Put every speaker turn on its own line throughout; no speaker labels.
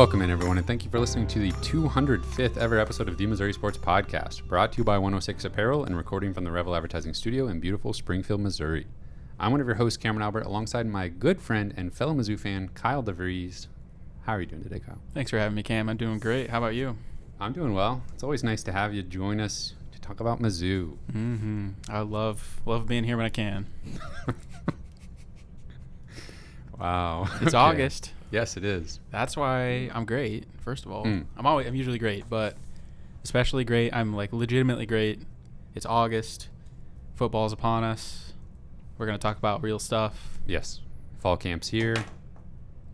Welcome in, everyone, and thank you for listening to the 205th ever episode of the Missouri Sports Podcast, brought to you by 106 Apparel and recording from the Revel Advertising Studio in beautiful Springfield, Missouri. I'm one of your hosts, Cameron Albert, alongside my good friend and fellow Mizzou fan, Kyle DeVries. How are you doing today, Kyle?
Thanks for having me, Cam. I'm doing great. How about you?
I'm doing well. It's always nice to have you join us to talk about Mizzou.
I love being here when I can.
Wow.
It's
Okay.
August.
Yes, it is.
That's why I'm great. First of all, I'm usually great, but especially great. I'm like legitimately great. It's August. Football's upon us. We're going to talk about real stuff.
Yes. Fall camp's here.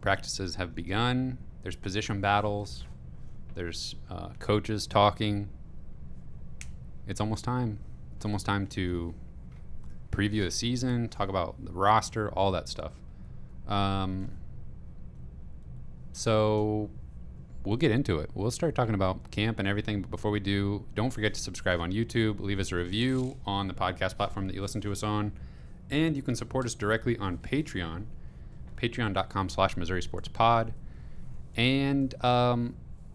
Practices have begun. There's position battles. There's coaches talking. It's almost time. It's almost time to preview the season, talk about the roster, all that stuff. So we'll get into it. We'll start talking about camp and everything. But before we do, don't forget to subscribe on YouTube. Leave us a review on the podcast platform that you listen to us on. And you can support us directly on Patreon, patreon.com/Missouri Sports Pod. And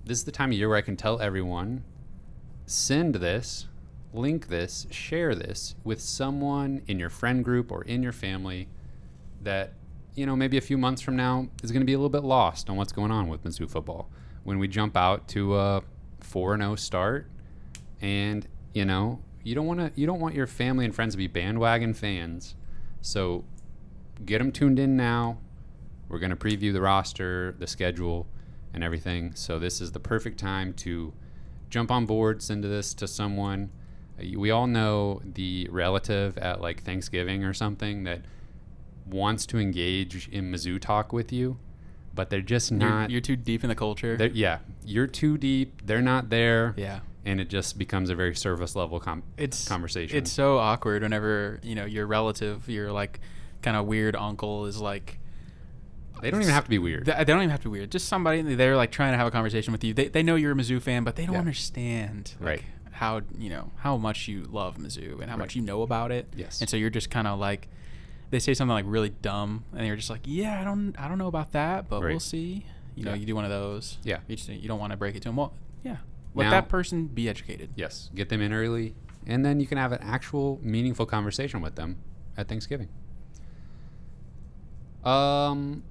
this is the time of year where I can tell everyone, send this, link this, share this with someone in your friend group or in your family that, you know, maybe a few months from now is going to be a little bit lost on what's going on with Mizzou football. When we jump out to a 4-0 start, and you know, you don't want your family and friends to be bandwagon fans. So get them tuned in now. We're going to preview the roster, the schedule, and everything. So this is the perfect time to jump on board, send this to someone. We all know the relative at like Thanksgiving or something that wants to engage in Mizzou talk with you, but they're just not.
You're too deep in the culture.
Yeah, you're too deep. They're not there.
Yeah. And
it just becomes a very surface level conversation.
It's so awkward whenever, you know, your relative, your like kind of weird uncle is like.
They don't even have to be weird.
They don't even have to be weird. Just somebody, they're like trying to have a conversation with you. They know you're a Mizzou fan, but they don't understand like how much you love Mizzou and how much you know about it.
Yes.
And so you're just kind of like, they say something like really dumb, and you're just like, yeah, I don't know about that, but we'll see. You know, you do one of those.
Yeah.
You don't want to break it to them. Well, yeah. Let that person be educated.
Yes. Get them in early, and then you can have an actual meaningful conversation with them at Thanksgiving. Kyle,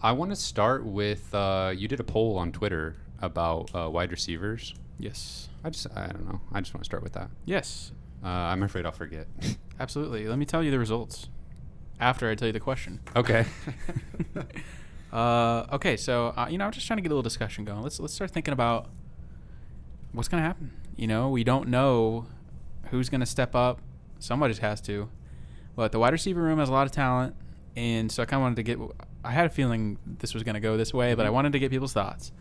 I want to start with you did a poll on Twitter about wide receivers.
Yes.
I don't know. I just want to start with that.
Yes.
I'm afraid I'll forget.
Absolutely. Let me tell you the results after I tell you the question.
Okay.
Okay. So I'm just trying to get a little discussion going. Let's start thinking about what's going to happen. You know, we don't know who's going to step up. Somebody just has to. But the wide receiver room has a lot of talent, and so I kind of wanted to get. I had a feeling this was going to go this way, but I wanted to get people's thoughts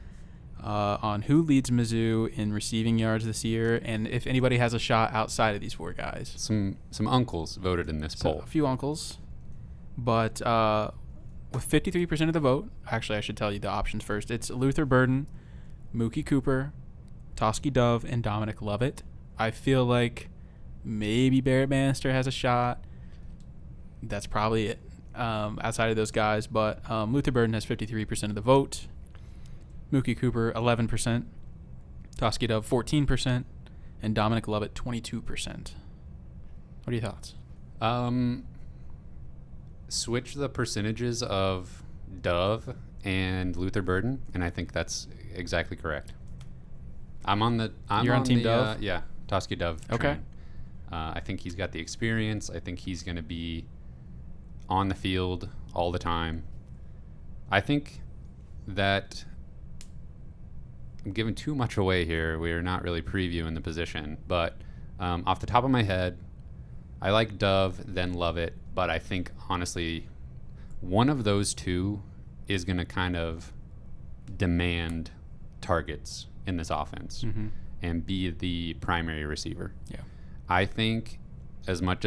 on who leads Mizzou in receiving yards this year, and if anybody has a shot outside of these four guys.
Some uncles voted in this poll.
A few uncles, but with 53% of the vote, actually I should tell you the options first. It's Luther Burden, Mookie Cooper, Toski Dove, and Dominic Lovett. I feel like maybe Barrett Bannister has a shot. That's probably it outside of those guys, but Luther Burden has 53% of the vote. Mookie Cooper, 11%. Toski Dove, 14%. And Dominic Lovett, 22%. What are your thoughts?
Switch the percentages of Dove and Luther Burden, and I think that's exactly correct. You're on Team Dove? Yeah, Toski Dove.
Okay.
I think he's got the experience. I think he's going to be on the field all the time. I think that I'm giving too much away here. We are not really previewing the position, but off the top of my head, I like Dove, then Lovett, but I think honestly, one of those two is going to kind of demand targets in this offense and be the primary receiver.
Yeah,
I think as much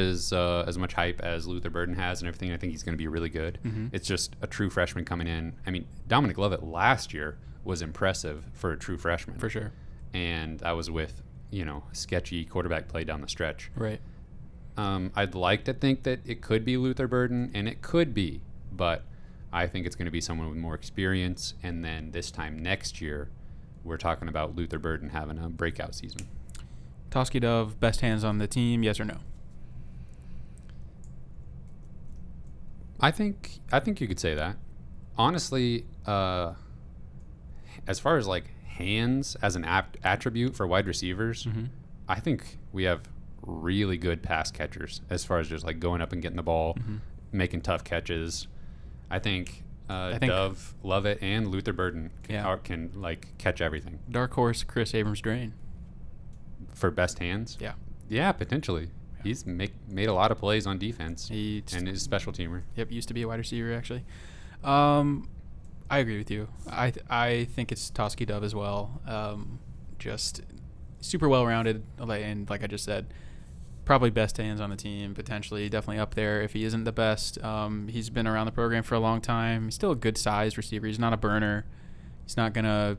hype as Luther Burden has and everything, I think he's going to be really good. It's just a true freshman coming in. I mean, Dominic Lovett last year was impressive for a true freshman.
For sure.
And I was with, sketchy quarterback play down the stretch.
Right.
I'd like to think that it could be Luther Burden, and it could be, but I think it's going to be someone with more experience. And then this time next year, we're talking about Luther Burden having a breakout season.
Toski Dove, best hands on the team, yes or no?
I think you could say that. Honestly, as far as like hands as an attribute for wide receivers, I think we have really good pass catchers as far as just like going up and getting the ball, making tough catches. I think Dove, Lovett, and Luther Burden can like catch everything.
Dark horse Chris Abrams-Drain.
For best hands?
Yeah,
potentially. Yeah. He's made a lot of plays on defense and is a special teamer.
Yep, used to be a wide receiver actually. I agree with you. I think it's Toski Dove as well. Just super well-rounded, and like I just said, probably best hands on the team, potentially, definitely up there if he isn't the best. He's been around the program for a long time. He's still a good-sized receiver. He's not a burner. He's not going to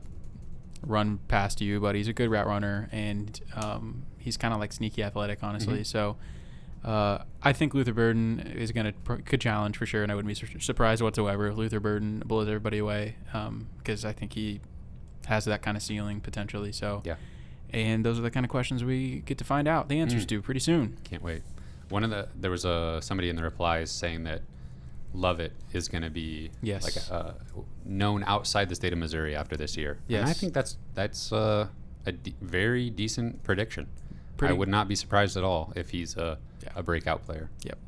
run past you, but he's a good route runner, and he's kind of like sneaky athletic, honestly. So I think Luther Burden is could challenge for sure, and I wouldn't be surprised whatsoever if Luther Burden blows everybody away, because I think he has that kind of ceiling potentially. So
yeah.
And those are the kind of questions we get to find out the answers to pretty soon.
Can't wait. There was somebody in the replies saying that Lovett is going to be known outside the state of Missouri after this year.
Yes.
And I think that's a very decent prediction. I would not be surprised at all if he's a breakout player.
Yep.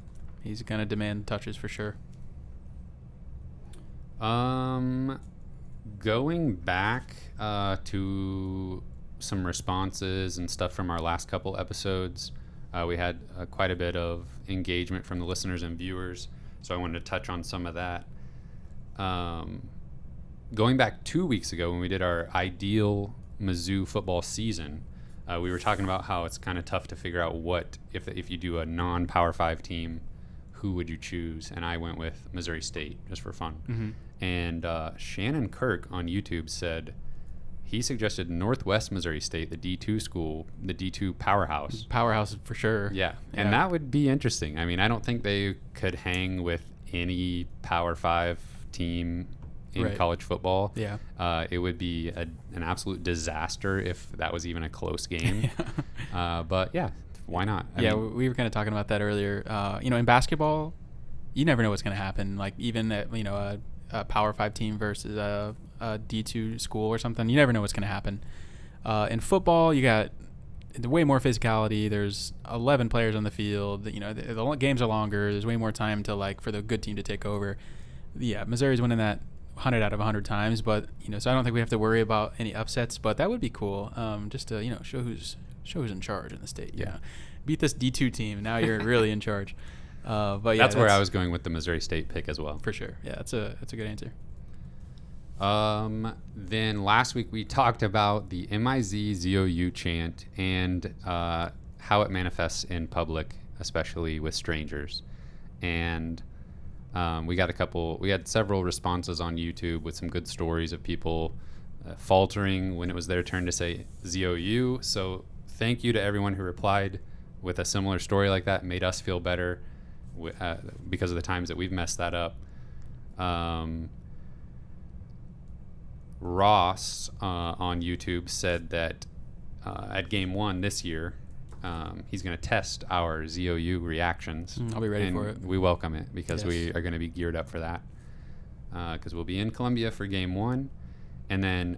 He's going to demand touches for sure.
Going back to some responses and stuff from our last couple episodes, we had quite a bit of engagement from the listeners and viewers, so I wanted to touch on some of that. Going back 2 weeks ago when we did our ideal Mizzou football season, we were talking about how it's kind of tough to figure out what, if you do a non-Power 5 team, who would you choose? And I went with Missouri State just for fun.
Mm-hmm.
And Shannon Kirk on YouTube said he suggested Northwest Missouri State, the D2 school, the D2 powerhouse.
Powerhouse for sure.
Yeah. And that would be interesting. I mean, I don't think they could hang with any Power 5 team in college football.
Yeah.
It would be an absolute disaster if that was even a close game. But yeah, why not? I mean,
we were kind of talking about that earlier. In basketball, you never know what's going to happen. Like even at, a Power 5 team versus a D2 school or something, you never know what's going to happen. In football, you got way more physicality. There's 11 players on the field. The games are longer. There's way more time for the good team to take over. Yeah, Missouri's winning that 100 out of 100 times, but so I don't think we have to worry about any upsets. But that would be cool, just to show who's in charge in the state.
Yeah,
beat this D2 team. Now you're really in charge. But yeah,
that's where I was going with the Missouri State pick as well.
For sure. Yeah, that's a good answer.
Then last week we talked about the MIZ-ZOU chant and how it manifests in public, especially with strangers. And we had several responses on YouTube with some good stories of people faltering when it was their turn to say ZOU. So thank you to everyone who replied with a similar story like that. It made us feel better because of the times that we've messed that up. Ross on YouTube said that at game 1 this year, he's going to test our ZOU reactions.
I'll be ready for it.
We welcome it because we are going to be geared up for that because we'll be in Columbia for game 1. And then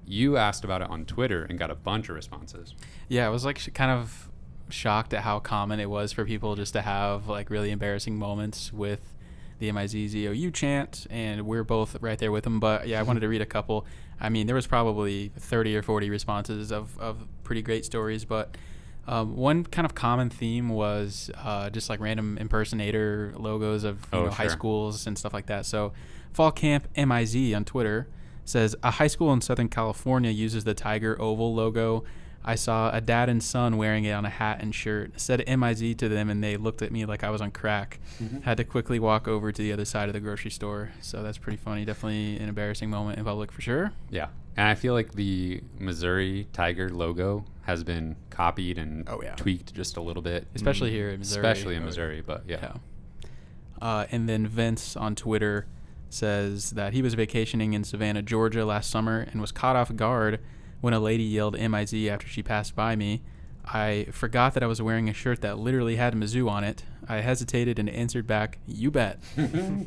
you asked about it on Twitter and got a bunch of responses.
Yeah, I was kind of shocked at how common it was for people just to have really embarrassing moments with the MIZ-ZOU chant, and we're both right there with them. But yeah, I wanted to read a couple. I mean, there was probably 30 or 40 responses of pretty great stories, but one kind of common theme was just random impersonator logos of high schools and stuff like that. So Fall Camp MIZ on Twitter says, a high school in Southern California uses the Tiger Oval logo. I saw a dad and son wearing it on a hat and shirt. Said MIZ to them, and they looked at me like I was on crack. Mm-hmm. Had to quickly walk over to the other side of the grocery store. So that's pretty funny. Definitely an embarrassing moment in public for sure.
Yeah. And I feel like the Missouri Tiger logo has been copied and tweaked just a little bit.
Especially here in Missouri.
Especially in Missouri, but yeah.
And then Vince on Twitter says that he was vacationing in Savannah, Georgia last summer and was caught off guard when a lady yelled MIZ after she passed by me. I forgot that I was wearing a shirt that literally had Mizzou on it. I hesitated and answered back, "You bet."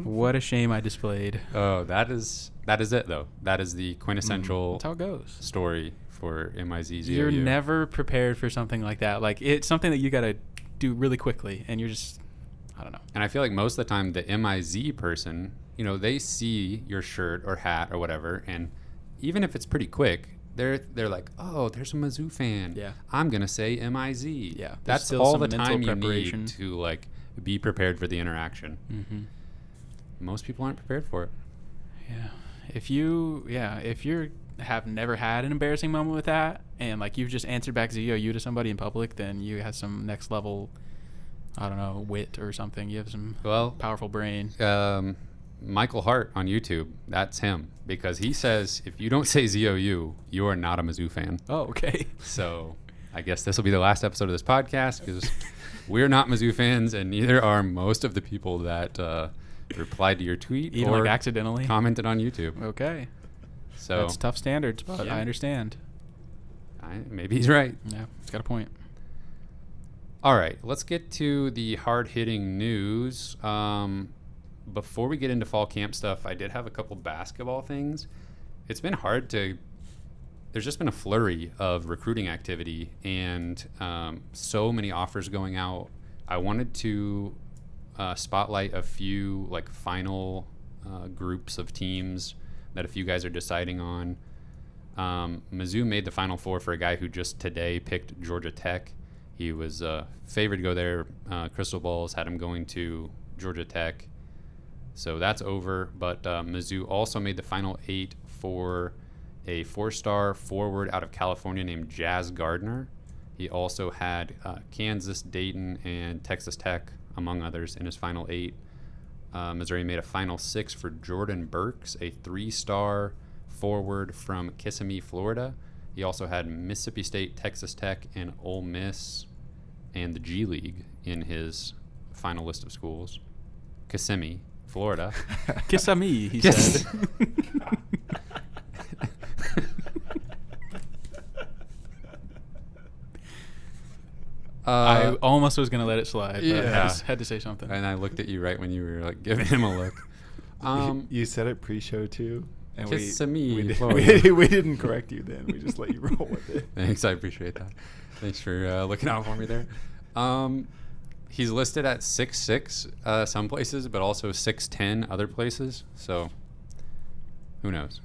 What a shame I displayed.
Oh, that is it though. That is the quintessential
That's how it goes.
story for MIZ.
You're never prepared for something like that. Like, it's something that you got to do really quickly, and you're just, I don't know.
And I feel like most of the time the MIZ person, they see your shirt or hat or whatever, and even if it's pretty quick, they're like, oh, there's a Mizzou fan.
Yeah.
I'm gonna say MIZ.
Yeah.
That's
still
all
some
the
mental
time you
preparation.
need to like be prepared for the interaction.
Mm-hmm.
Most people aren't prepared for it.
Yeah. If you have never had an embarrassing moment with that, and like you've just answered back ZOU to somebody in public, then you have some next level, I don't know, wit or something. You have some powerful brain.
Michael Hart on YouTube, that's him, because he says if you don't say ZOU, you are not a Mizzou fan.
Oh, okay.
So I guess this will be the last episode of this podcast, because we're not Mizzou fans, and neither are most of the people that replied to your tweet
Even
or
like accidentally
commented on YouTube.
Okay.
So
That's tough standards, but
Yeah.
I understand.
Maybe he's right.
Yeah, he's got a point.
All right, let's get to the hard-hitting news. Before we get into fall camp stuff, I did have a couple basketball things. It's been hard to... There's just been a flurry of recruiting activity and so many offers going out. I wanted to spotlight a few like final groups of teams that a few guys are deciding on. Mizzou made the Final Four for a guy who just today picked Georgia Tech. He was favored to go there. Crystal Balls had him going to Georgia Tech. So that's over. But Mizzou also made the Final 8 for a 4-star forward out of California named Jazz Gardner. He also had Kansas, Dayton, and Texas Tech, among others, in his Final 8. Missouri made a Final 6 for Jordan Burks, a 3-star forward from Kissimmee, Florida. He also had Mississippi State, Texas Tech, and Ole Miss, and the G League in his final list of schools. Kissimmee, Florida.
Kissimmee, he said. I almost was going to let it slide, but I just had to say something.
And I looked at you right when you were like giving him a look.
You said it pre-show too, and
Kissimmee,
we didn't correct you then. We just let you roll with it.
Thanks, I appreciate that. Thanks for looking out for me there. He's listed at 6'6", some places, but also 6'10" other places. So who knows?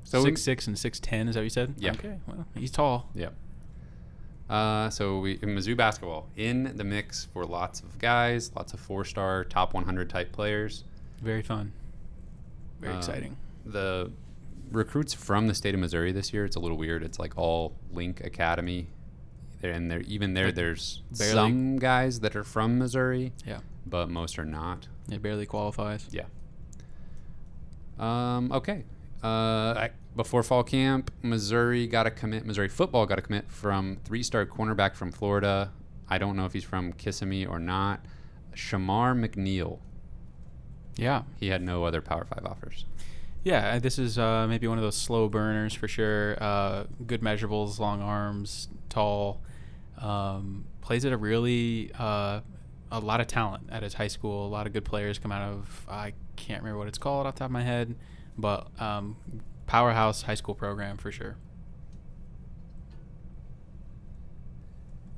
So
6'6" and 6'10", is that what you said?
Yeah.
Okay, well, he's tall.
Yeah. So in Mizzou basketball in the mix for lots of guys, lots of 4-star, top 100 type players.
Very fun. Very exciting.
The recruits from the state of Missouri this year, it's a little weird. It's like all Link Academy. And there's
barely.
some guys that are from Missouri. Yeah. But most are not.
It barely qualifies.
Yeah. Okay. Before fall camp, Missouri football got a commit from 3-star cornerback from Florida. I don't know if he's from Kissimmee or not. Shamar McNeil.
Yeah.
He had no other Power 5 offers.
Yeah, this is maybe one of those slow burners for sure. Good measurables, long arms, tall. Plays at a really a lot of talent at his high school. A lot of good players come out of, I can't remember what it's called off the top of my head, but powerhouse high school program for sure.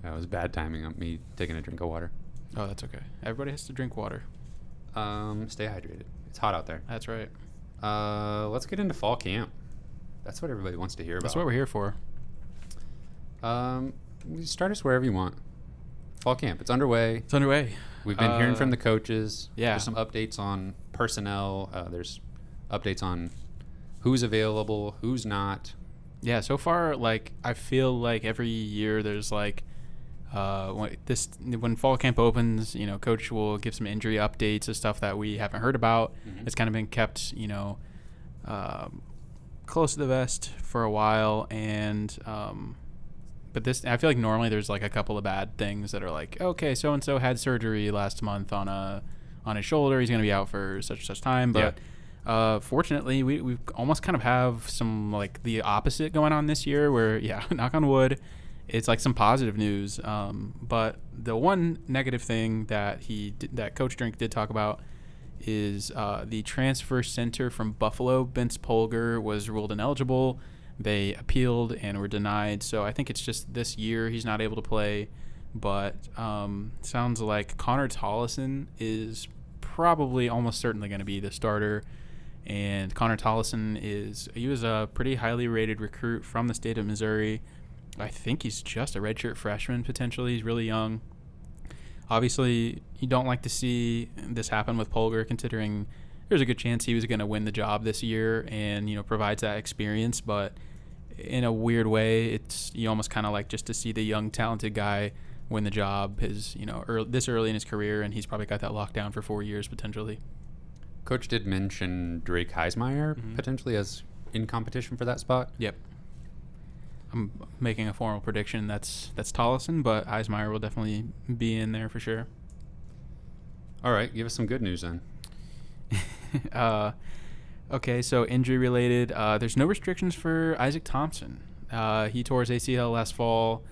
That was bad timing on me taking a drink of water.
Oh, that's okay. Everybody has to drink water.
Stay hydrated. It's hot out there.
That's right.
Let's get into fall camp. That's what everybody wants to hear about.
That's what we're here for.
Start us wherever you want. Fall camp. It's underway.
It's underway.
We've been hearing from the coaches.
Yeah.
There's some updates on personnel. There's updates on who's available, who's not.
Yeah, so far, like, I feel like every year there's, like, when fall camp opens, you know, coach will give some injury updates of stuff that we haven't heard about. Mm-hmm. It's kind of been kept, you know, close to the vest for a while, and but this, I feel like normally there's like a couple of bad things that are like, okay, so and so had surgery last month on his shoulder, he's going to be out for such time, but Fortunately, we almost kind of have some like the opposite going on this year where, yeah, knock on wood, it's like some positive news. But the one negative thing that that Coach Drink did talk about is the transfer center from Buffalo, Vince Polgar, was ruled ineligible. They appealed and were denied. So I think it's just this year he's not able to play. But sounds like Connor Tollison is probably almost certainly going to be the starter. And Connor Tollison he was a pretty highly rated recruit from the state of Missouri. I think he's just a redshirt freshman potentially. He's really young. Obviously, you don't like to see this happen with Polgar, considering there's a good chance he was going to win the job this year and, provides that experience. But in a weird way, you almost kind of like just to see the young, talented guy win the job this early in his career, and he's probably got that locked down for 4 years potentially.
Coach did mention Drake Heismeyer potentially as in competition for that spot.
Yep. I'm making a formal prediction that's Tollison, but Heismeyer will definitely be in there for sure.
All right, give us some good news then.
Okay, so injury related, there's no restrictions for Isaac Thompson. He tore his ACL last fall,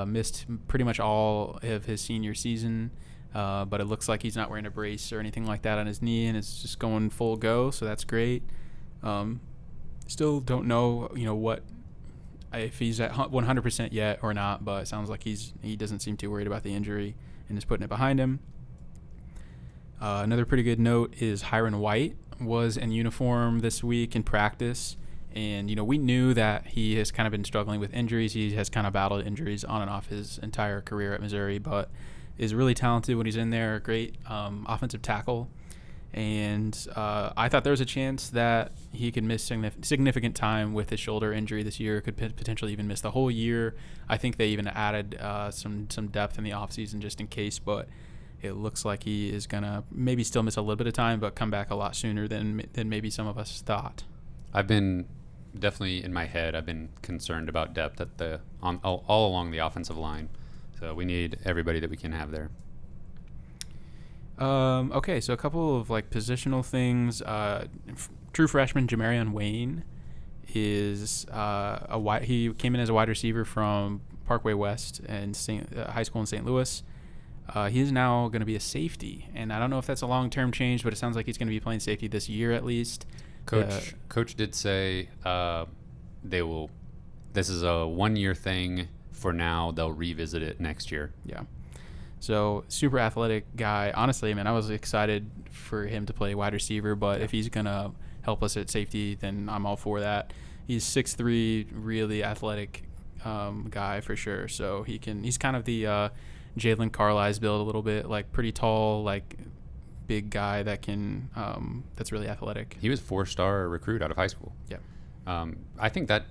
missed pretty much all of his senior season, but it looks like he's not wearing a brace or anything like that on his knee, and it's just going full go, so that's great. Still don't know, what if he's at 100% yet or not, but it sounds like he doesn't seem too worried about the injury and is putting it behind him. Another pretty good note is Hiron White was in uniform this week in practice, and we knew that he has kind of been struggling with injuries. He has kind of battled injuries on and off his entire career at Missouri, but is really talented when he's in there. Great offensive tackle. And I thought there was a chance that he could miss significant time with his shoulder injury this year, could potentially even miss the whole year. I think they even added some depth in the offseason just in case, but it looks like he is going to maybe still miss a little bit of time, but come back a lot sooner than maybe some of us thought.
I've been definitely in my head, I've been concerned about depth at all along the offensive line. So we need everybody that we can have there.
Okay, so a couple of like positional things. True freshman Jamarion Wayne is he came in as a wide receiver from Parkway West and high school in St. Louis. He is now going to be a safety, and I don't know if that's a long-term change, but it sounds like he's going to be playing safety this year at least.
Coach did say this is a 1-year thing for now. They'll revisit it next year.
Yeah. So super athletic guy. Honestly, man, I was excited for him to play wide receiver, but if he's going to help us at safety, then I'm all for that. He's 6'3", really athletic guy for sure. So he's kind of the Jalen Carlisle's build a little bit, like pretty tall, like big guy that can that's really athletic.
He was 4-star recruit out of high school.
Yeah.
I think that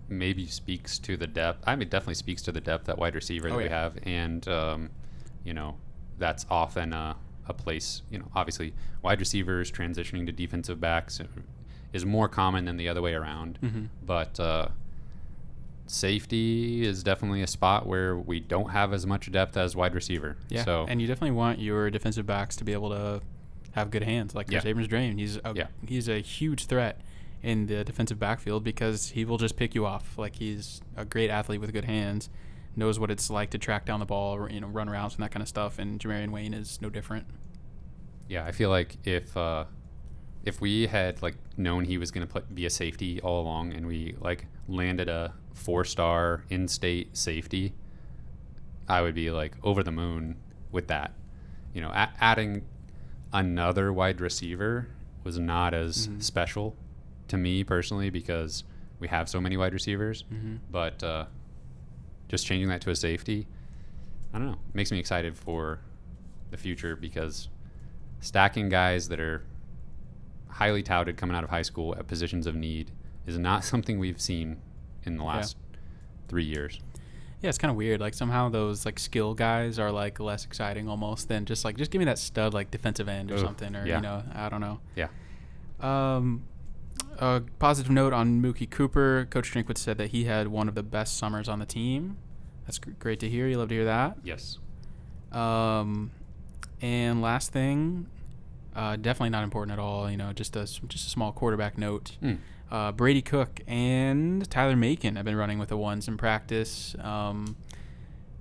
maybe speaks to the depth. I mean, it definitely speaks to the depth at wide receiver that we have, and that's often a place. Obviously, wide receivers transitioning to defensive backs is more common than the other way around. Mm-hmm. But safety is definitely a spot where we don't have as much depth as wide receiver.
Yeah,
so,
and you definitely want your defensive backs to be able to have good hands, like Chris Abrams-Drain. He's a huge threat in the defensive backfield because he will just pick you off. Like, he's a great athlete with good hands, knows what it's like to track down the ball, run routes and that kind of stuff. And Jamarion Wayne is no different.
Yeah, I feel like if we had known he was going to be a safety all along, and we landed a 4-star in-state safety, I would be over the moon with that. Adding another wide receiver was not as special to me personally because we have so many wide receivers. Mm-hmm. But just changing that to a safety, I don't know, makes me excited for the future because stacking guys that are highly touted coming out of high school at positions of need is not something we've seen in the last 3 years.
Yeah, it's kind of weird. Somehow those skill guys are less exciting almost than just give me that stud defensive end or something, or I don't know.
Yeah.
A positive note on Mookie Cooper. Coach Drinkwood said that he had one of the best summers on the team. That's great to hear. You love to hear that.
Yes.
And last thing, Definitely not important at all. Just a small quarterback note.
Mm.
Brady Cook and Tyler Macon have been running with the ones in practice,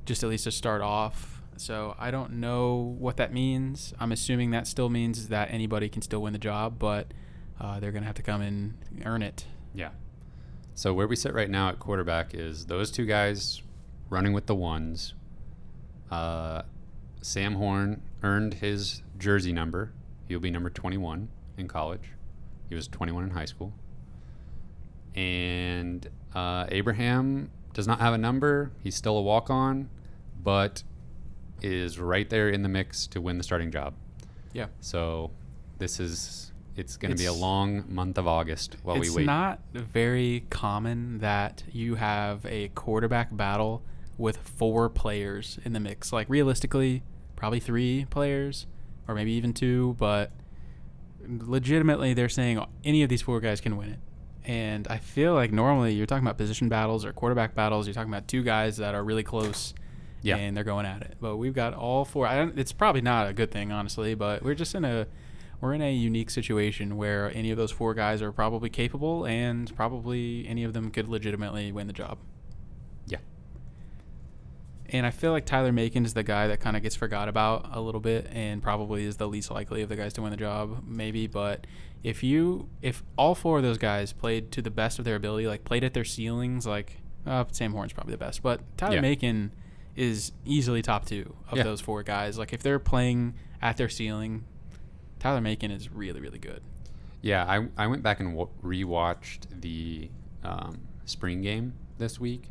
just at least to start off. So I don't know what that means. I'm assuming that still means that anybody can still win the job, but they're going to have to come and earn it.
Yeah. So where we sit right now at quarterback is those two guys running with the ones. Sam Horn earned his jersey number. He'll be number 21 in college. He was 21 in high school. And Abraham does not have a number. He's still a walk-on, but is right there in the mix to win the starting job.
Yeah.
So it's going to be a long month of August while we wait.
It's not very common that you have a quarterback battle with 4 players in the mix. Like, realistically, probably 3 players or maybe even 2, but legitimately they're saying any of these 4 guys can win it. And I feel like normally you're talking about position battles or quarterback battles. You're talking about 2 guys that are really close, and they're going at it. But we've got all 4. It's probably not a good thing, honestly, but we're just in a unique situation where any of those 4 guys are probably capable, and probably any of them could legitimately win the job.
Yeah.
And I feel like Tyler Macon is the guy that kind of gets forgot about a little bit, and probably is the least likely of the guys to win the job, maybe. But if all 4 of those guys played to the best of their ability, like played at their ceilings, like Sam Horn's probably the best, but Tyler Macon is easily top 2 of those 4 guys. Like, if they're playing at their ceiling, Tyler Macon is really, really good.
Yeah, I went back and rewatched the spring game this week,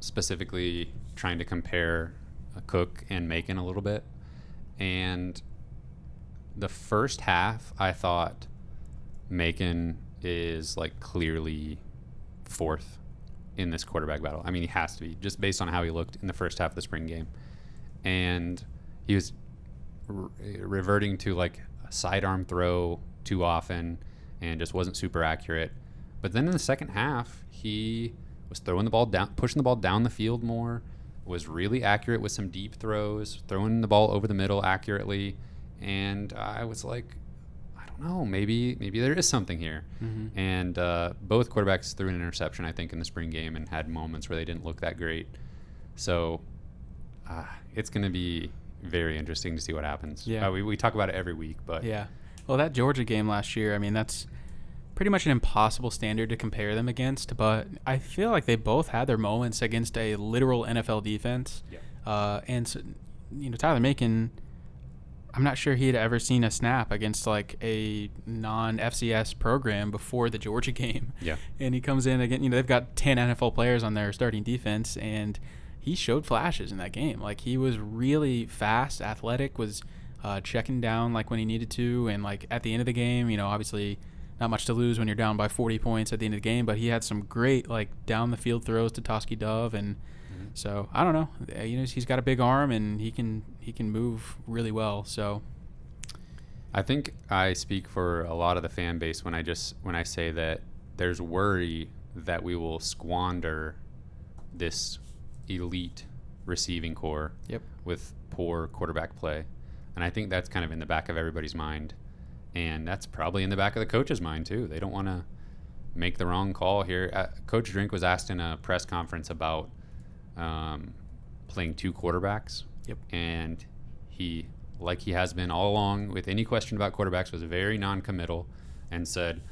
specifically trying to compare Cook and Macon a little bit. And the first half, I thought Macon is like clearly 4th in this quarterback battle. I mean, he has to be, just based on how he looked in the first half of the spring game. And he was reverting to like a sidearm throw too often and just wasn't super accurate. But then in the second half, he was throwing the ball down, pushing the ball down the field more, was really accurate with some deep throws, throwing the ball over the middle accurately. And I was like, I don't know, maybe there is something here.
Mm-hmm.
And both quarterbacks threw an interception, I think, in the spring game and had moments where they didn't look that great. So it's going to be very interesting to see what happens.
Yeah.
We talk about it every week, but
yeah. Well, that Georgia game last year, I mean, that's pretty much an impossible standard to compare them against, but I feel like they both had their moments against a literal NFL defense.
Yeah.
And so, Tyler Macon, I'm not sure he had ever seen a snap against like a non-FCS program before the Georgia game.
Yeah.
And he comes in again, they've got 10 NFL players on their starting defense, and he showed flashes in that game. Like, he was really fast, athletic, was checking down like when he needed to, and like at the end of the game, obviously not much to lose when you're down by 40 points at the end of the game, but he had some great like down the field throws to Toski Dove, and so I don't know, he's got a big arm and he can move really well. So
I think I speak for a lot of the fan base when I say that there's worry that we will squander this elite receiving core with poor quarterback play. And I think that's kind of in the back of everybody's mind. And that's probably in the back of the coach's mind, too. They don't want to make the wrong call here. Coach Drink was asked in a press conference about playing 2 quarterbacks.
Yep.
And he, like he has been all along with any question about quarterbacks, was very non-committal and said,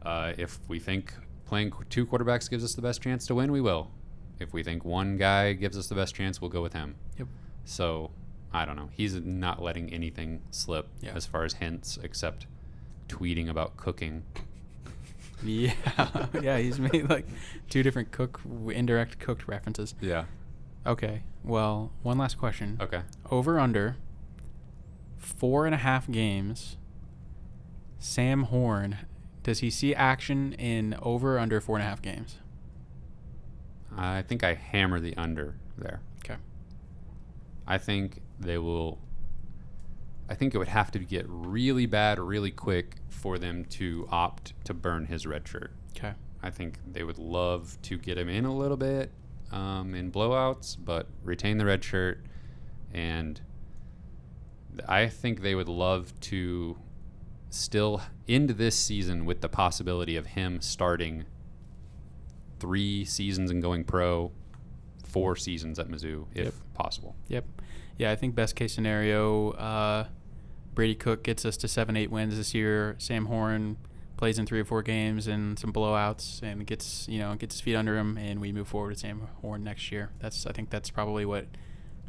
if we think playing 2 quarterbacks gives us the best chance to win, we will. If we think one guy gives us the best chance, we'll go with him.
Yep.
So I don't know. He's not letting anything slip as far as hints, except tweeting about cooking.
Yeah. Yeah, he's made like 2 different indirect cooked references.
Yeah.
Okay. Well, one last question.
Okay.
Over under 4.5 games. Sam Horn, does he see action in over or under 4.5 games?
I think I hammer the under there.
Okay.
I think they will. I think it would have to get really bad really quick for them to opt to burn his red shirt.
Okay.
I think they would love to get him in a little bit in blowouts, but retain the red shirt. And I think they would love to still into this season with the possibility of him starting 3 seasons and going pro, 4 seasons at Mizzou, if possible.
Yep. Yeah, I think best case scenario, Brady Cook gets us to 7-8 wins this year. Sam Horn plays in 3 or 4 games and some blowouts and gets his feet under him, and we move forward with Sam Horn next year. I think that's probably what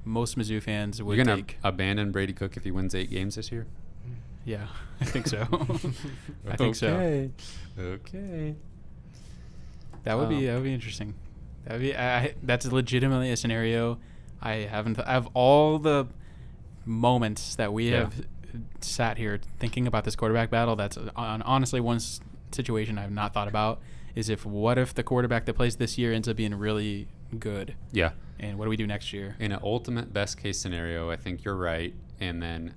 most Mizzou fans would
You're gonna
take.
abandon Brady Cook if he wins 8 games this year?
Yeah, I think so. I think so.
Okay.
That would be interesting. That's legitimately a scenario I haven't. Of all the moments that we have sat here thinking about this quarterback battle, that's honestly one situation I've not thought about. Is what if the quarterback that plays this year ends up being really good?
Yeah.
And what do we do next year?
In an ultimate best case scenario, I think you're right. And then,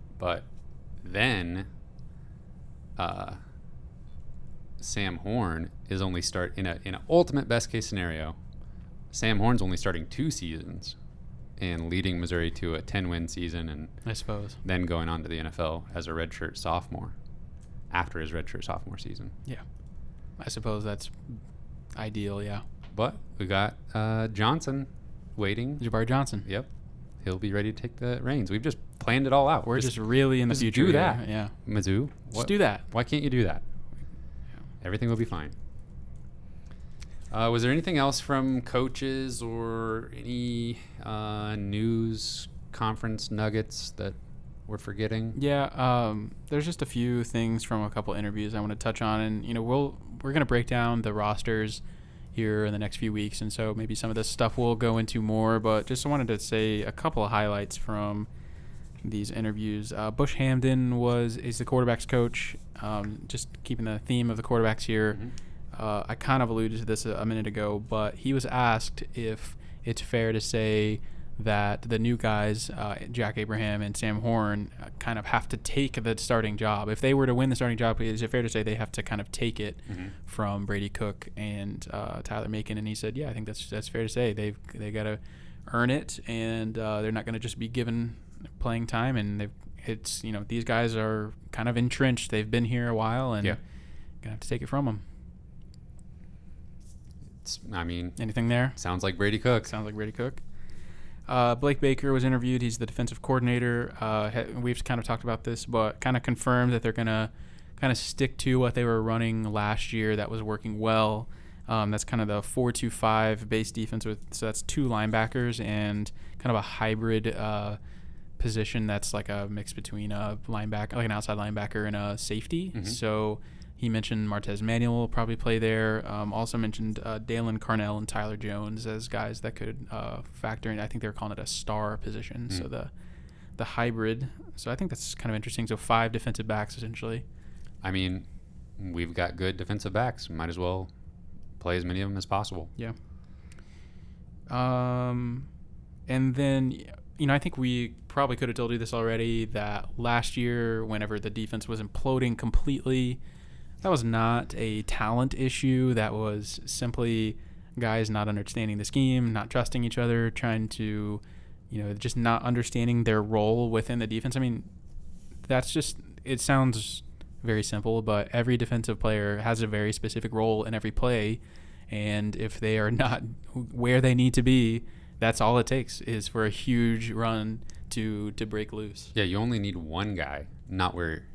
Sam Horn is only in an ultimate best case scenario. Sam Horn's only starting 2 seasons and leading Missouri to a 10-win season, and
I suppose
then going on to the NFL as a redshirt sophomore after his redshirt sophomore season.
Yeah, I suppose that's ideal. Yeah,
but we got Johnson waiting.
Jabari Johnson.
Yep, he'll be ready to take the reins. We've just planned it all out.
We're just really in the future.
Do
here.
that.
Yeah,
Mizzou.
Just do that.
Why can't you do that? Everything will be fine. Was there anything else from coaches or any news conference nuggets that we're forgetting?
Yeah, there's just a few things from a couple interviews I want to touch on, and we're gonna break down the rosters here in the next few weeks, and so maybe some of this stuff we'll go into more. But just wanted to say a couple of highlights from these interviews. Bush Hamden is the quarterback's coach. Just keeping the theme of the quarterbacks here.
Mm-hmm.
I kind of alluded to this a minute ago, but he was asked if it's fair to say that the new guys, Jack Abraham and Sam Horn, kind of have to take the starting job. If they were to win the starting job, is it fair to say they have to kind of take it from Brady Cook and Tyler Macon? And he said, yeah, I think that's fair to say. They got to earn it, and they're not going to just be given playing time. And these guys are kind of entrenched. They've been here a while, and gonna have to take it from them. Anything there?
Sounds like Brady Cook.
Blake Baker was interviewed. He's the defensive coordinator. We've kind of talked about this, but kind of confirmed that they're going to kind of stick to what they were running last year that was working well. That's kind of the 4-2-5 base defense so that's 2 linebackers and kind of a hybrid position that's like a mix between a linebacker, like an outside linebacker, and a safety.
Mm-hmm.
So he mentioned Martez Manuel will probably play there. Also mentioned Dalen Carnell and Tyler Jones as guys that could factor in. I think they were calling it a star position. So the hybrid. So I think that's kind of interesting. So 5 defensive backs essentially.
We've got good defensive backs. Might as well play as many of them as possible.
Yeah. And then, I think we probably could have told you this already, that last year, whenever the defense was imploding completely, that was not a talent issue. That was simply guys not understanding the scheme, not trusting each other, trying to, just not understanding their role within the defense. It sounds very simple, but every defensive player has a very specific role in every play. And if they are not where they need to be, that's all it takes is for a huge run to break loose.
Yeah, you only need one guy, not where,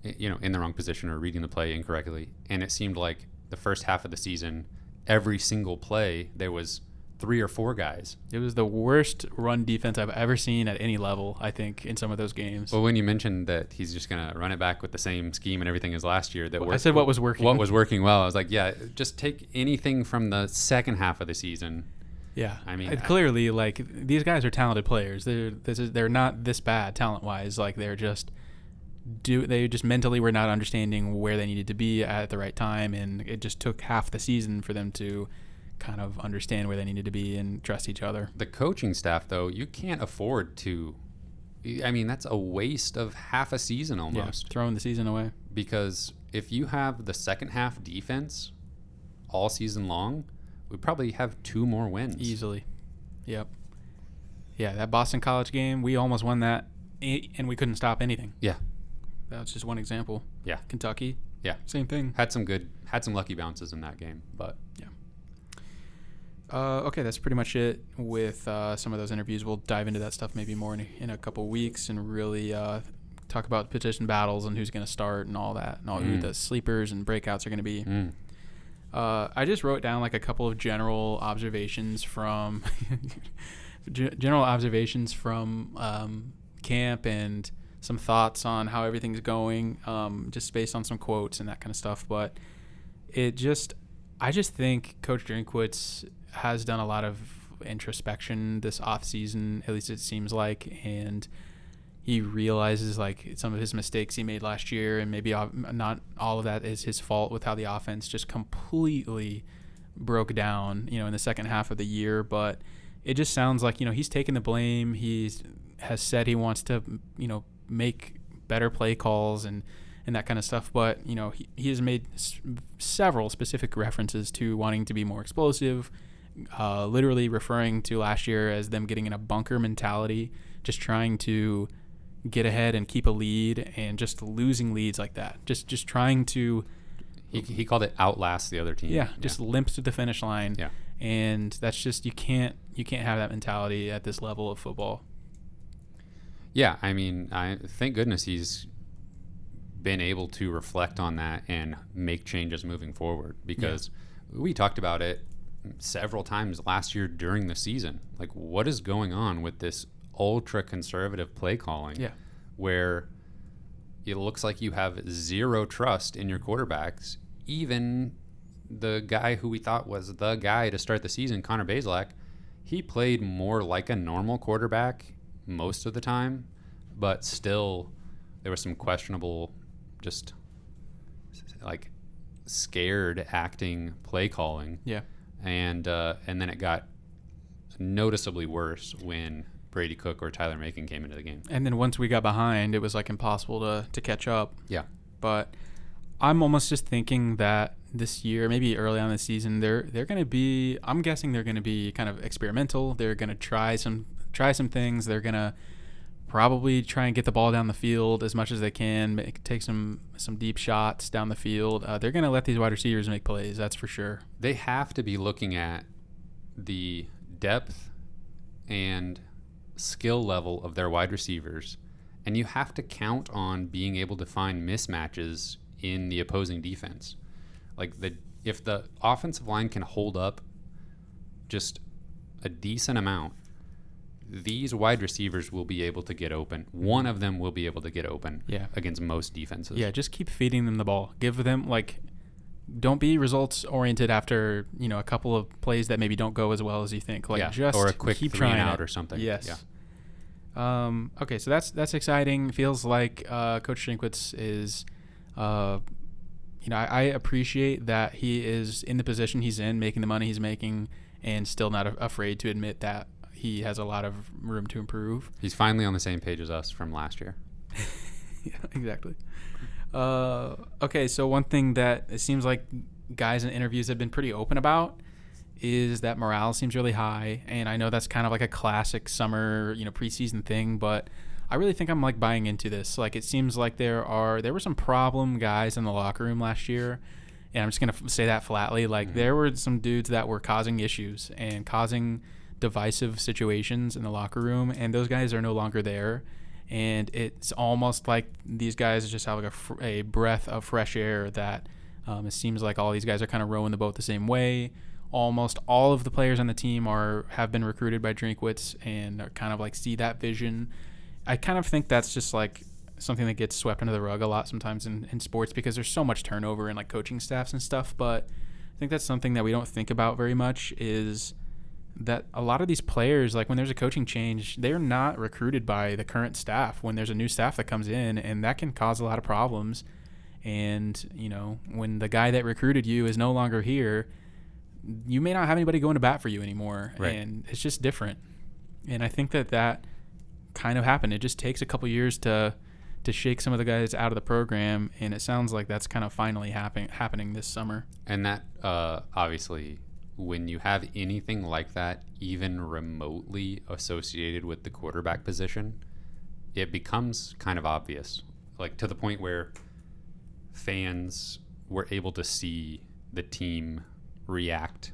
in the wrong position or reading the play incorrectly. And it seemed like the first half of the season, every single play, there was 3 or 4 guys.
It was the worst run defense I've ever seen at any level, I think, in some of those games.
Well, when you mentioned that he's just going to run it back with the same scheme and everything as last year,
I said what was working.
What was working well. I was like, yeah, just take anything from the second half of the season.
Yeah, clearly, these guys are talented players. They're not this bad talent-wise. They just mentally were not understanding where they needed to be at the right time, and it just took half the season for them to kind of understand where they needed to be and trust each other.
The coaching staff, though, you can't afford to. That's a waste of half a season almost.
Yeah, throwing the season away.
Because if you have the second half defense all season long, we probably have 2 more wins.
Easily. Yep. Yeah, that Boston College game, we almost won that, and we couldn't stop anything.
Yeah.
That's just one example.
Yeah.
Kentucky.
Yeah.
Same thing.
Had some lucky bounces in that game, but
yeah. Okay, that's pretty much it with some of those interviews. We'll dive into that stuff maybe more in a couple weeks and really talk about position battles and who's going to start and all that, and all who the sleepers and breakouts are going to be. I just wrote down like a couple of general observations from camp and some thoughts on how everything's going, just based on some quotes and that kind of stuff. But I just think Coach Drinkwitz has done a lot of introspection this off season, at least it seems like, and he realizes like some of his mistakes he made last year, and maybe not all of that is his fault with how the offense just completely broke down, in the second half of the year. But it just sounds like, he's taking the blame. He has said he wants to, make better play calls and that kind of stuff. But, he has made several specific references to wanting to be more explosive, literally referring to last year as them getting in a bunker mentality, just trying to get ahead and keep a lead and just losing leads like that. Just trying to...
He called it outlast the other team.
Yeah, just limp to the finish line.
Yeah.
And that's just, you can't have that mentality at this level of football.
Yeah, I mean, thank goodness he's been able to reflect on that and make changes moving forward, because we talked about it several times last year during the season. Like, what is going on with this ultra conservative play calling where it looks like you have zero trust in your quarterbacks? Even the guy who we thought was the guy to start the season, Connor Bazelak, he played more like a normal quarterback most of the time, but still there was some questionable, just like scared acting play calling.
Yeah.
And then it got noticeably worse when Brady Cook or Tyler Macon came into the game.
And then once we got behind, it was like impossible to catch up.
Yeah.
But I'm almost just thinking that this year, maybe early on in the season, they're going to be, I'm guessing they're going to be kind of experimental. They're going to try some things. They're going to probably try and get the ball down the field as much as they can, take some deep shots down the field. They're going to let these wide receivers make plays, that's for sure.
They have to be looking at the depth and skill level of their wide receivers, and you have to count on being able to find mismatches in the opposing defense. Like, if the offensive line can hold up just a decent amount, these wide receivers will be able to get open. One of them will be able to get open against most defenses.
Yeah, just keep feeding them the ball. Give them, don't be results oriented after, a couple of plays that maybe don't go as well as you think. Just
or a quick
keep
three
trying
and out
it.
or something.
Yes.
Yeah.
Okay, so that's exciting. Feels like Coach Drinkwitz is, I appreciate that he is in the position he's in, making the money he's making, and still not afraid to admit that he has a lot of room to improve.
He's finally on the same page as us from last year.
Yeah, exactly. Okay, so one thing that it seems like guys in interviews have been pretty open about is that morale seems really high, and I know that's kind of like a classic summer, preseason thing, but I really think I'm buying into this. It seems like there were some problem guys in the locker room last year, and I'm just gonna say that flatly. There were some dudes that were causing issues and causing divisive situations in the locker room, and those guys are no longer there. And it's almost like these guys just have a breath of fresh air that it seems like all these guys are kind of rowing the boat the same way. Almost all of the players on the team have been recruited by Drinkwitz and are kind of see that vision. I kind of think that's just something that gets swept under the rug a lot sometimes in sports, because there's so much turnover in coaching staffs and stuff. But I think that's something that we don't think about very much, is that a lot of these players, when there's a coaching change, they're not recruited by the current staff when there's a new staff that comes in, and that can cause a lot of problems. And, when the guy that recruited you is no longer here, you may not have anybody going to bat for you anymore.
Right.
And it's just different. And I think that kind of happened. It just takes a couple years to shake some of the guys out of the program, and it sounds like that's kind of finally happening this summer.
And that obviously, when you have anything like that, even remotely associated with the quarterback position, it becomes kind of obvious. like to the point where fans were able to see the team react.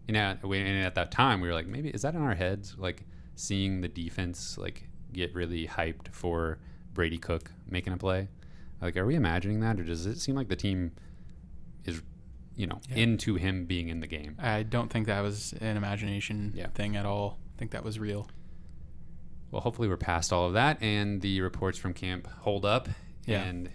And at that time, we were like, maybe is that in our heads? Like seeing the defense like get really hyped for Brady Cook making a play. Like, are we imagining that, or does it seem like the team is, into him being in the game?
I don't think that was an imagination thing at all. I think that was real.
Well, hopefully we're past all of that, and the reports from camp hold up, and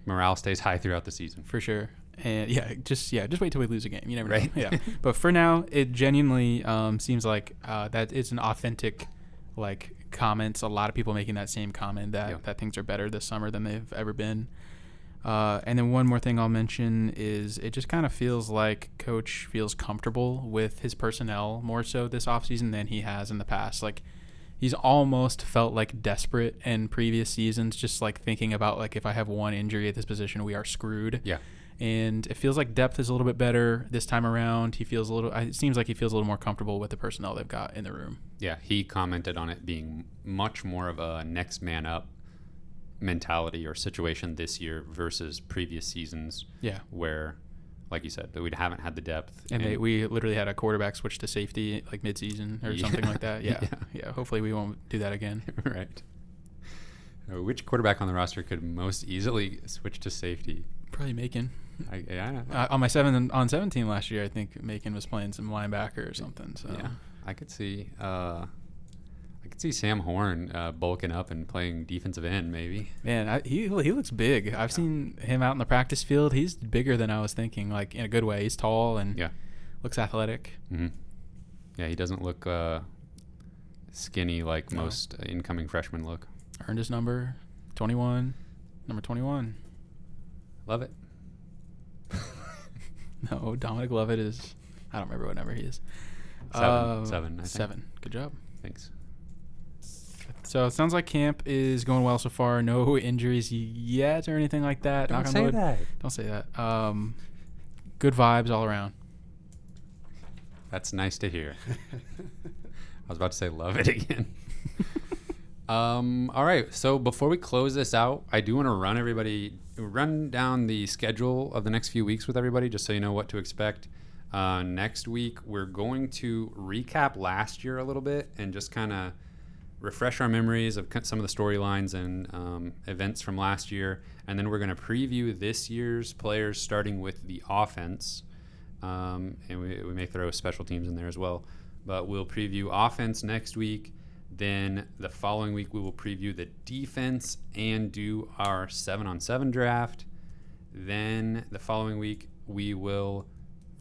morale stays high throughout the season.
For sure. And just wait till we lose a game. You never know.
Right?
Yeah. But for now, it genuinely seems like that it's an authentic, like, comments. A lot of people making that same comment that things are better this summer than they've ever been. And then one more thing I'll mention is it just kind of feels like Coach feels comfortable with his personnel more so this offseason than he has in the past. Like, he's almost felt like desperate in previous seasons, just like thinking about like, if I have one injury at this position, we are screwed.
Yeah.
And it feels like depth is a little bit better this time around. It seems like he feels a little more comfortable with the personnel they've got in the room.
Yeah, he commented on it being much more of a next man up mentality or situation this year versus previous seasons.
Yeah.
Where, like you said, that we haven't had the depth.
And we literally had a quarterback switch to safety like mid-season or something like that. Yeah. Hopefully we won't do that again.
Right. Which quarterback on the roster could most easily switch to safety?
Probably Macon.
Yeah.
On my 7-on-7 last year, I think Macon was playing some linebacker or something. So
yeah, I could see Sam Horn bulking up and playing defensive end maybe.
Man, he looks big. I've seen him out in the practice field. He's bigger than I was thinking, like in a good way. He's tall and looks athletic.
Mm-hmm. Yeah, he doesn't look skinny like most incoming freshmen look.
Earned his number 21. Number 21.
Love it.
No, Dominic Lovett is, I don't remember what number he is.
7, I think.
7. Good job.
Thanks.
So it sounds like camp is going well so far. No injuries yet or anything like that.
Don't say that.
Don't say that. Good vibes all around.
That's nice to hear. I was about to say love it again. All right. So before we close this out, I do want to run down the schedule of the next few weeks with everybody, just so you know what to expect. Next week, we're going to recap last year a little bit and just kind of refresh our memories of some of the storylines and events from last year. And then we're going to preview this year's players, starting with the offense. And we may throw special teams in there as well. But we'll preview offense next week. Then the following week, we will preview the defense and do our 7-on-7 draft. Then the following week, we will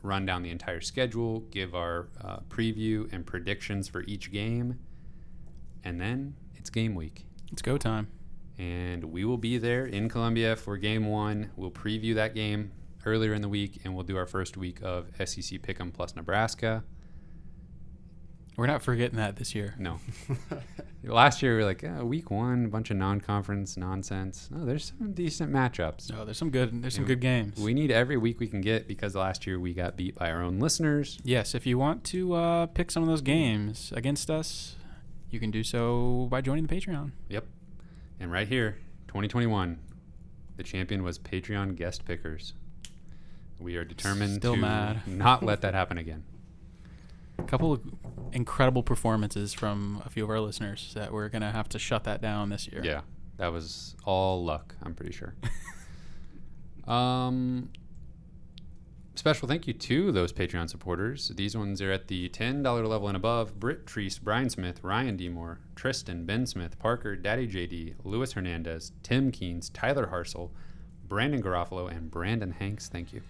run down the entire schedule, give our preview and predictions for each game. And then it's game week.
It's go time.
And we will be there in Columbia for game 1. We'll preview that game earlier in the week, and we'll do our first week of SEC Pick'em plus Nebraska.
We're not forgetting that this year.
No. Last year, we were like, week 1, a bunch of non-conference nonsense. No, there's some decent matchups.
No, there's some good games.
We need every week we can get because last year we got beat by our own listeners.
Yes, if you want to pick some of those games against us, you can do so by joining the Patreon.
Yep. And right here, 2021, the champion was Patreon guest pickers. We are determined to not let that happen again.
A couple of incredible performances from a few of our listeners that we're going to have to shut that down this year.
Yeah, that was all luck, I'm pretty sure. Special thank you to those Patreon supporters. These ones are at the $10 level and above. Britt Treese, Brian Smith, Ryan D. Tristan, Ben Smith, Parker, Daddy JD, Luis Hernandez, Tim Keynes, Tyler Harsel, Brandon Garofalo, and Brandon Hanks. Thank you.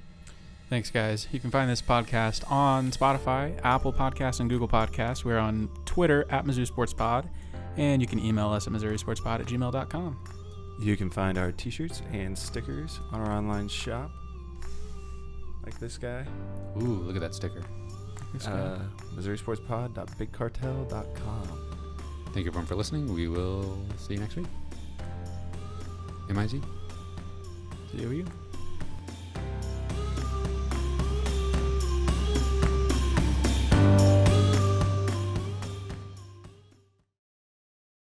Thanks, guys. You can find this podcast on Spotify, Apple Podcasts, and Google Podcasts. We're on Twitter at Mizzou Sports Pod, and you can email us at MissouriSportsPod@gmail.com.
You can find our t-shirts and stickers on our online shop. Like this guy.
Ooh, look at that sticker.
MissouriSportsPod.BigCartel.com.
Thank you everyone for listening. We will see you next week. MIZ.
See you.